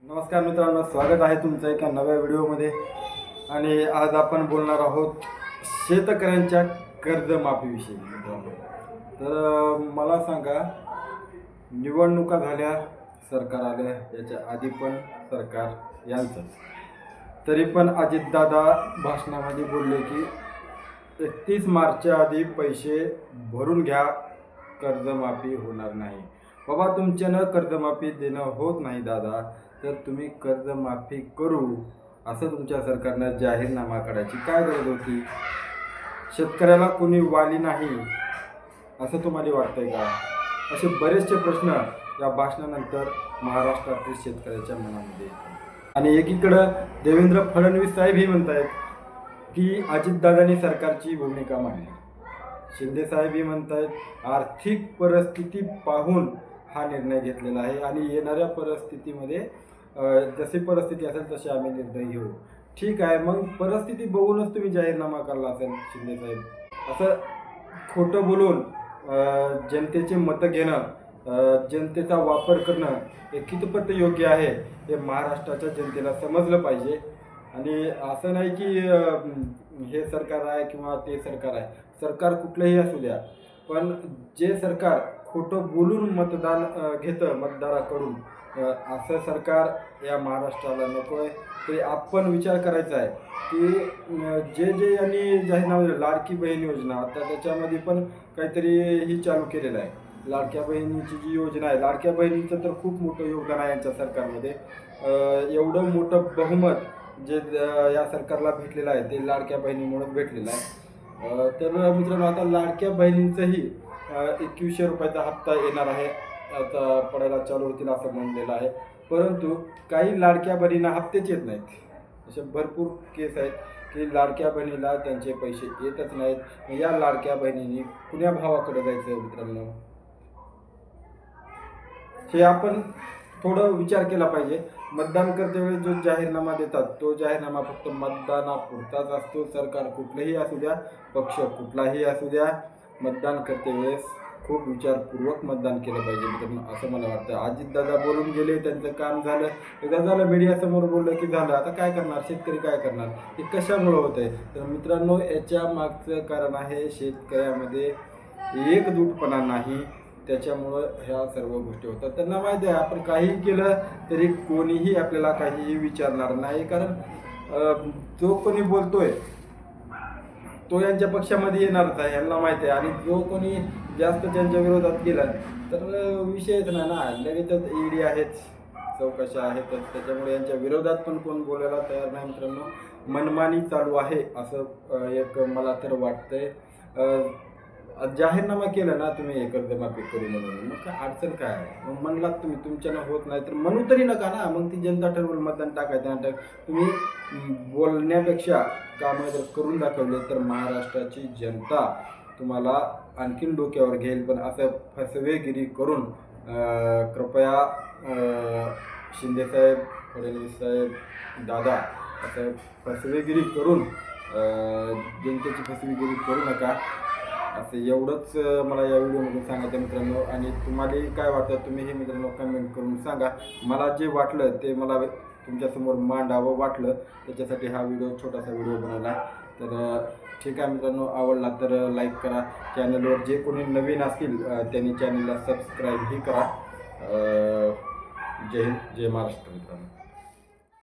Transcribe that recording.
नमस्कार मित्रांनो, स्वागत आहे तुमचं एका नव्या व्हिडिओमध्ये। आणि आज आपण बोलणार आहोत शेतकऱ्यांच्या कर्जमाफीविषयी। तर मला सांगा, निवडणुका झाल्या, सरकार आले, याच्या आधी पण सरकार यांचं, तरी पण अजितदादा भाषणामध्ये बोलले की 31 मार्चच्या आधी पैसे भरून घ्या, कर्जमाफी होणार नाही। बाबा, तुमच्यानं कर्जमाफी देणं होत नाही दादा, तर तुम्ही कर्जमाफी करू असं तुमच्या सरकारनं जाहीरनामा काढायची काय गरज होती? शेतकऱ्याला कोणी वाली नाही असं तुम्हाला वाटतंय का? असे बरेचसे प्रश्न या भाषणानंतर महाराष्ट्रातील शेतकऱ्याच्या मनामध्ये। आणि एकीकडं देवेंद्र फडणवीस साहेब ही म्हणतायत की अजितदादांनी सरकारची भूमिका मांडली, शिंदे साहेब ही म्हणतायत आर्थिक परिस्थिती पाहून हा निर्णय घेतलेला आहे आणि येणाऱ्या परिस्थितीमध्ये जशी परिस्थिती असेल तसे आम्ही निर्णय घेऊ। ठीक आहे, मग परिस्थिती बघूनच तुम्ही जाहीरनामा काढला असेल शिंदे साहेब। असं खोटं बोलून जनतेचे मतं घेणं, जनतेचा वापर करणं हे कितपत योग्य आहे हे महाराष्ट्राच्या जनतेला समजलं पाहिजे। आणि असं नाही की हे सरकार आहे किंवा ते सरकार आहे, सरकार कुठलंही असू द्या, पण जे सरकार खोटं बोलून मतदान घेतं मतदाराकडून, असं सरकार या महाराष्ट्राला नको आहे। तरी आपण विचार करायचा आहे की जे यांनी जाहीरनामा लाडकी बहीण योजना, आता त्याच्यामध्ये पण काहीतरी ही चालू केलेलं आहे। लाडक्या बहिणीची जी योजना आहे, लाडक्या बहिणीचं तर खूप मोठं योगदान आहे यांच्या सरकारमध्ये। एवढं मोठं बहुमत जे या सरकारला भेटलेलं आहे ते लाडक्या बहिणीमुळेच भेटलेलं आहे। तर मित्रांनो, आता लाडक्या बहिणींचंही 2100 रुपयाचा हप्ता येणार आहे, आता पडायला चालू होतील असं म्हणलेलं आहे। परंतु काही लाडक्या बहिणींना हप्तेच येत नाहीत, असे भरपूर केस आहेत की लाडक्या बहिणीला त्यांचे पैसे येतच नाहीत। या लाडक्या बहिणींनी कुण्या भावाकडे जायचं मित्रांनो, हे आपण थोडं विचार केला पाहिजे। मतदान करतेवेळी जो जाहीरनामा देतात तो जाहीरनामा फक्त मतदानापुरताच असतो। सरकार कुठलंही असू द्या, पक्ष कुठलाही असू द्या, मतदान करतेवेळेस खूप विचारपूर्वक मतदान केलं पाहिजे मित्रांनो, असं मला वाटतं। अजितदादा बोलून गेले, त्यांचं काम झालं, एकदा झालं, मीडियासमोर बोललं की झालं। आता काय करणार, शेतकरी काय करणार, हे कशामुळं होत आहे? तर मित्रांनो, याच्या मागचं कारण आहे शेतकऱ्यामध्ये एकजूटपणा नाही, त्याच्यामुळं ह्या सर्व गोष्टी होतात। त्यांना माहिती आहे आपण काहीही केलं तरी कोणीही आपल्याला काहीही विचारणार नाही, कारण जो कोणी बोलतोय तो यांच्या पक्षामध्ये येणारच आहे, यांना माहिती आहे। आणि जो कोणी जास्त त्यांच्या विरोधात गेला तर विषयच नाही ना, लगेचच ईडी आहेच, चौकशा आहेतच, त्याच्यामुळे यांच्या विरोधात पण कोण बोलायला तयार नाही मित्रांनो। मनमानी चालू आहे असं एक मला तर वाटतंय। जाहीरनामा केलं ना तुम्ही कर्जमाफी करू म्हणून, मग काय अडचण काय आहे? मग म्हणलात तुम्ही तुमच्यानं होत नाही तर म्हणू तरी नका ना, मग ती जनता ठरवून मतदान टाकायचं ना। तुम्ही बोलण्यापेक्षा कामं जर करून दाखवले तर महाराष्ट्राची जनता तुम्हाला आणखीन डोक्यावर घेईल। पण असं फसवेगिरी करून कृपया शिंदेसाहेब, फडणवीस साहेब, दादा, असं फसवेगिरी करून जनतेची फसवेगिरी करू नका, असं एवढंच मला या व्हिडिओमध्ये सांगायचं मित्रांनो। आणि तुम्हाला काय वाटतं तुम्ही हे मित्रांनो कमेंट करून सांगा। मला जे वाटलं ते मला तुमच्यासमोर मांडावं वाटलं, त्याच्यासाठी हा छोटासा व्हिडिओ बनवला। तर ठीक आहे मित्रांनो, आवडला तर लाईक करा, चॅनलवर जे कोणी नवीन असतील त्यांनी चॅनलला सबस्क्राईबही करा। जय हिंद, जय महाराष्ट्र मित्रांनो।